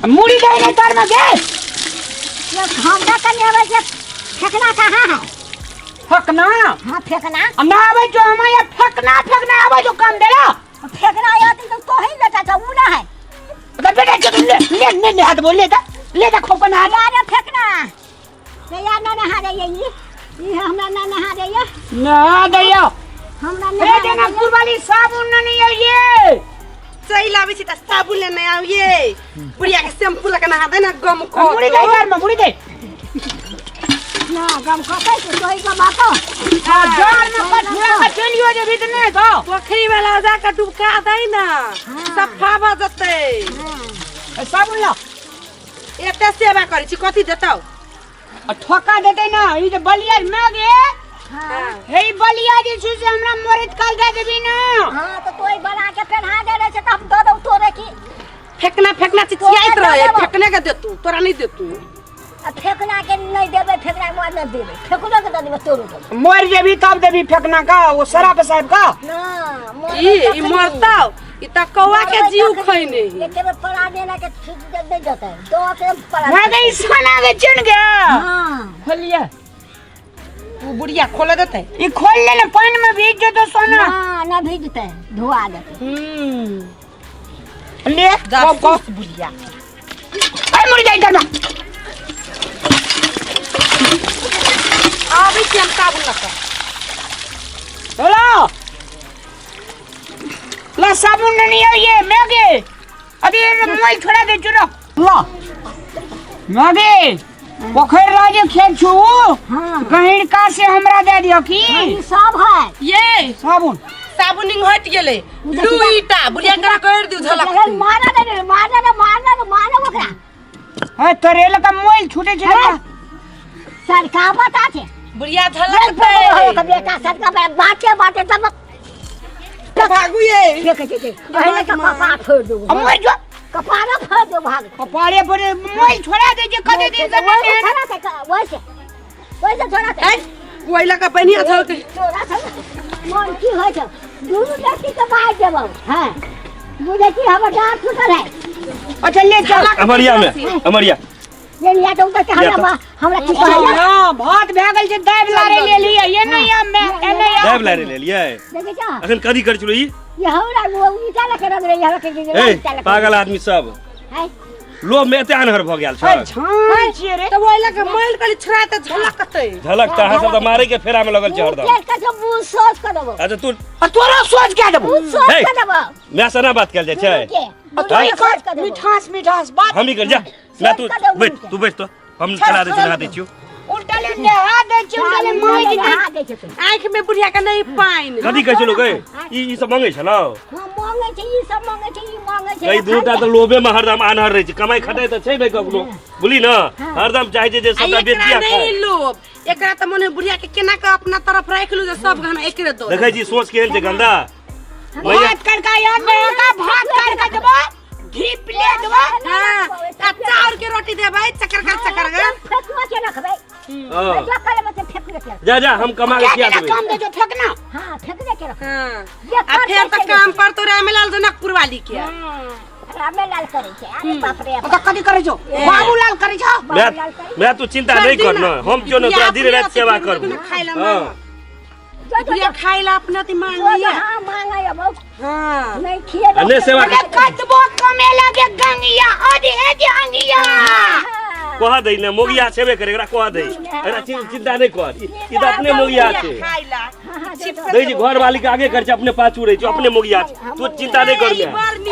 मुड़ी दे नहीं तार में दे ये हमरा कने आवे के फेंकना कहां है फेंकना हां फेंकना ना आवे जो हमारे फेंकना आवे जो काम देला फेंकना आया तो ही बेटा था वो ना है तो बेटा चल ले हाथ बोल ले ता खोपन हाथ यार फेंकना ये यार ना नहा दे ये हमरा ना नहा दे ये ना दयो हमरा ए देना कुरबाली साबुन नहीं है ये सही लावे छी त साबुन लेने आउ ये बुढ़िया के शैम्पू लगा नहा दे ना गम को मुड़ी दे घर में मुड़ी दे ना गम को कैसे कोई का बातो जार में कठुआ का चलियो जे भीतने तो पोखरी में ला जा के डुबका दई ना सफा भ जते साबुन ला एते सेवा करै छी कथि देतौ ठोका देते ना ई जे बलिया में गे हां हे बलिया जे से हमरा मरत काल दे देबी ना हां तो कोई बना के पहना दे रे से तब दो दो तोरे की फेंकना चिचियात रहे फेंकने के देतू तोरा नहीं देतू फेंकना के नहीं देबे फेंकना के न देबे फेंकना के देबे तोरो मर जेबी तब देबी फेंकना का वो सराप साहब का ना ई मरताओ ई त कौवा के जीव खइने एके में पड़ा देना के ठीक दे जाता है दो के पड़ा मैं गई सोना के चुन गया हां खोलिए तू बुढ़िया खोल देते ई खोल ले पानी में भीज जो तो सोना ना भीजते धोआ देते ले जा बस बुढ़िया अरे मुड़ जाई दादा आबी के हम साबुन लगा हेलो ला साबुन नहीं है ये मैगे अभी मोबाइल छोड़ा दे चुरो ला मैगे पोखर राजे खेत छु हां कहीं का से हमरा दे दियो की ये सब है ये साबुनिंग हट गेले लुईटा बुढ़िया करा कर दियो झलक मारा ओकरा है तोरेल का मोबाइल छूटे छे सर का बता छे बुढ़िया झलक कभी का सर का बाटे तब भागू ये पहले का कपा फोड़ दो अमर जो कपारा फोड़ दो भाग कपारे पर मोबाइल छोड़ा दे जे कदे दिन से वैसे छोड़ा ए कोइला का बनिया था के मन की होय छ दूर जाती के बाहर देबो हां मुझे की हम डांट छूटल है अच्छा ले चल अमरिया ये लिया तो उनका हमरा की कहला हां भात भेगल जे दाब लारे ले लिया ये नहीं हम मैं नहीं दाब लारे ले लिया देखे क्या अखन कदी कर चलो ई ये हमरा वो निकाल के रख रही है ए पागल आदमी सब है लोभ में एते अनहर भ गेल छ झां छिए रे तो ओइला के मोइल कली छरा त झलकतै झलक त हां सब त मारे के फेरा में लगल छ हरदम के का सब सोच कर देबो अच्छा तू तोरा सोच के देबो सोच कर देबो मैं सना बात कर जाय छै तू ही कर मिठास बात हम ही कर जा मैं तू बैठ तो हम चला दे चला दे छियो उल्टा ले नहा दे छी उल्टा ले माई दे आंख में बुढ़िया के नहीं पाइन कदी कह चलो गए ई सब मांगे छ ना हम मांगे छी ई सब मांगे छी ई मांगे छी कई दूटा त लोभे में हरदम आनहर रहे छ कमाई खटाई त छै बे कखनो बुली ना हरदम चाहे जे सबका बेटिया खाए नहीं लोभ एकरा त मने बुढ़िया के केना के अपना तरफ राख लू जे सब घना एकरे दो देखै जी सोच केहन छै गंदा भात कर का याद में का भात कर का देबो घी प्लेट देबो हां चाउर के रोटी देबै चकर फेंकवा के रखबै हां जो करे मत फेंक के जा हम कमा के खिया देबै काम दे जो फेंकना हां फेंक दे के रख हां आ फिर त काम पर तो रामलाल जनकपुर वाली के रामलाल करे छै अरे बाप रे तो कदी करे छो बाबूलाल करे छो मैं तू चिंता नहीं करना हम क्यों ना तोरा दिन रात सेवा करबो हां बुढ़िया खाइला अपना ती मांग लिया हां मांगा या बहु हां नहीं खिए ने सेवा कतबो कमे लगे गंगिया अदे अंगिया कह दे ने मोगिया छेबे करे एकरा कह दे एकरा चिंता नहीं कर ई त अपने मोगिया छै खाइला दे जी घर वाली के आगे कर छ अपने पाछू रही छ अपने मोगिया छै तू चिंता नहीं कर मैं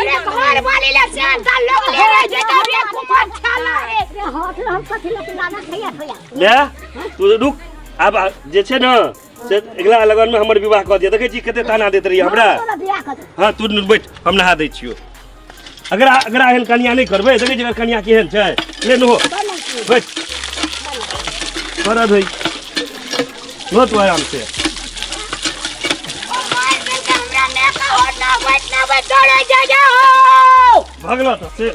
अरे घर वाली ले से लोग ले रहे जे तो रे कुमार छाला रे हाथ हम कथि लत लाना खैया ले तू रुक अब जे छै न से अगला लगन में हमर विवाह क दिया देखे छी कते ताना देत रही हमरा हां तू बैठ हम नहा दे छियो अगर एहन कन्या नहीं करबे देखे छी कन्या केहन छै ले नो बैठ कर भाई बहुत आराम से हमरा ने का होना बैठना बे दौड़े जाओ भगला तो से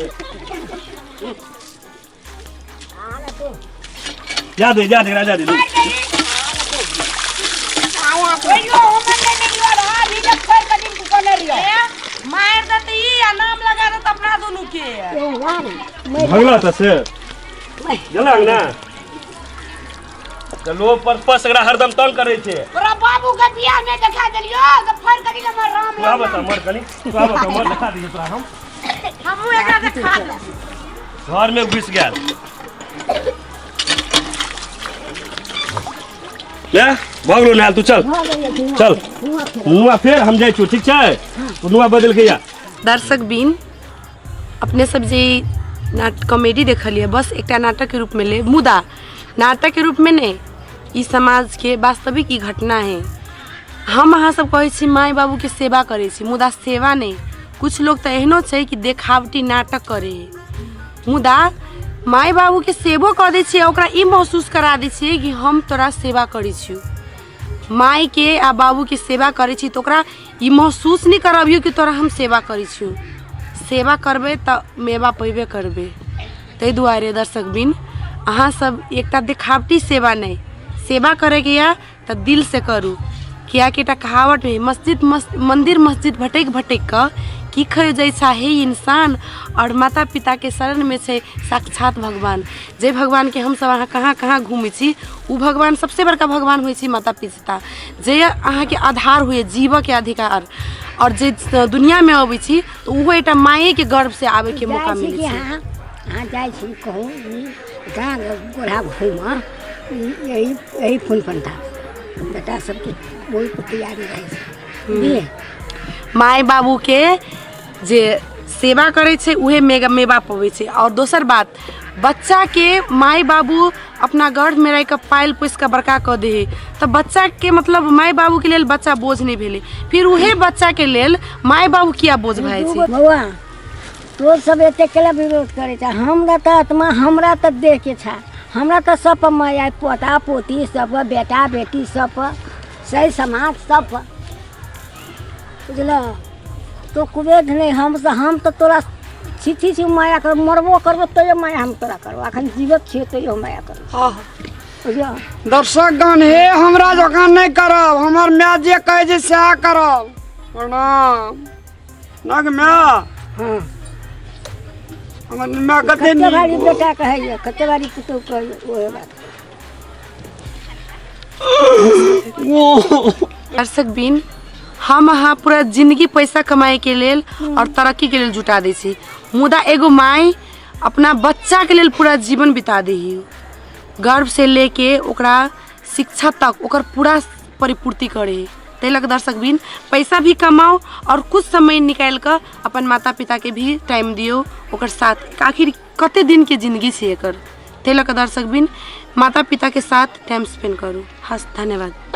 जा दे राजा दे आया कोइयो हमने नहीं वाला अभी तक कोई कदिन को ले रियो मार दती आ नाम लगा दत अपना दोनों के ए यार भगला त से गेला ना चलो परपस एकरा हरदम तंग करे छे तोरा बाबू के बियाह में देखा देलियो तो फर करी ले मर राम तू आ बता मर कनी तू आ बता मर दिखा दिए तोरा हमहू एकरा देखा दे घर में घुस गेल ले भगलो ना तू चल चल नुआ फिर हम जाई छु ठीक छै तू नुआ बदल के या दर्शक बीन अपने सब जे कॉमेडी देखलिए बस एक नाटक के रूप में ले मुदा नाटक के रूप में नहीं ई समाज के वास्तविक ई घटना है हम अहाँ सब कहै छी माय बाबू के सेवा करे छी मुदा सेवा नहीं कुछ लोग तो एहनो छै कि देखावटी नाटक करे मुदा माय बाबू के सेवो कर दै छियै ओकरा ई महसूस करा दै छियै कि हम तोरा सेवा करै छियौ माय के आ बाबू के सेवा करे छी तो ओकरा ई महसूस नहीं करबियो कि तोरा हम सेवा करै छियौ सेवा करबे तो मेवा पैबे करबे ताहि दुआरे दर्शक बिन अहाँ सब एकटा देखावटी सेवा नहीं सेवा करे के या तो दिल से करू कियाकि एकटा कहावत है मंदिर मस्जिद भटक भटक कर की खो जाइ हे इंसान और माता पिता के शरण में छै साक्षात भगवान जे भगवान के हम सब अहाँ कहाँ कहाँ घूमै छी उ भगवान सबसे बड़का भगवान होइ छै माता पिता जे अहाँ के आधार हुए जीव के अधिकार और जे दुनिया में अबै छी तो उहो एकटा माये के गर्भ से आवे के मौका मिले छै हाँ जाए छी कहूँ गाँव गोढ़ा घूम यही फूल पंथा बेटा सबके वही तैयारी रहे माय बाबू के जे सेवा करे छै उहे मेवा पबै छै और दोसर बात बच्चा के माय बाबू अपना गर्भ में रह के पाल पोस के बड़का क दे तो बच्चा के मतलब माय बाबू के लेल बच्चा बोझ नहीं भेले फिर उहे बच्चा के लेल माय बाबू किया बोझ भए छै बउआ तो सब एते केला विरोध करे छै हमरा त आत्मा हमरा त देह के छा हमरा त सब माया पोता पोती सब बेटा बेटी सब सही समाज सब बुझल तो कुबेद नहीं हम तो तोरा छिठी छी माया कर मरबो करबो तो माया हम तोरा करबो अखन जीवत छियै तो माया करबो दर्शक गण हे हमरा जकान नहीं करब हमर माय जे कहे छै सएह करब प्रणाम नग माय हाँ हमर माय कते कते बारी बेटा कहे कते बारी पुतौ कहे ओहे बात दर्शक बिन हम अहाँ पूरा जिंदगी पैसा कमाए के लेल और तरक्की के लेल जुटा दै छी मुदा एगो माय अपना बच्चा के लेल पूरा जीवन बिता दी गर्भ से लेके ओकरा शिक्षा तक ओकर पूरा परिपूर्ति करे ताहि लग दर्शक बिन पैसा भी कमाओ और कुछ समय निकाल कर अपन माता पिता के भी टाइम दियो ओकर साथ आखिर कते दिन के जिंदगी छै एकर ताहि लग दर्शक बिन माता पिता के साथ टाइम स्पेंड करू हस धन्यवाद।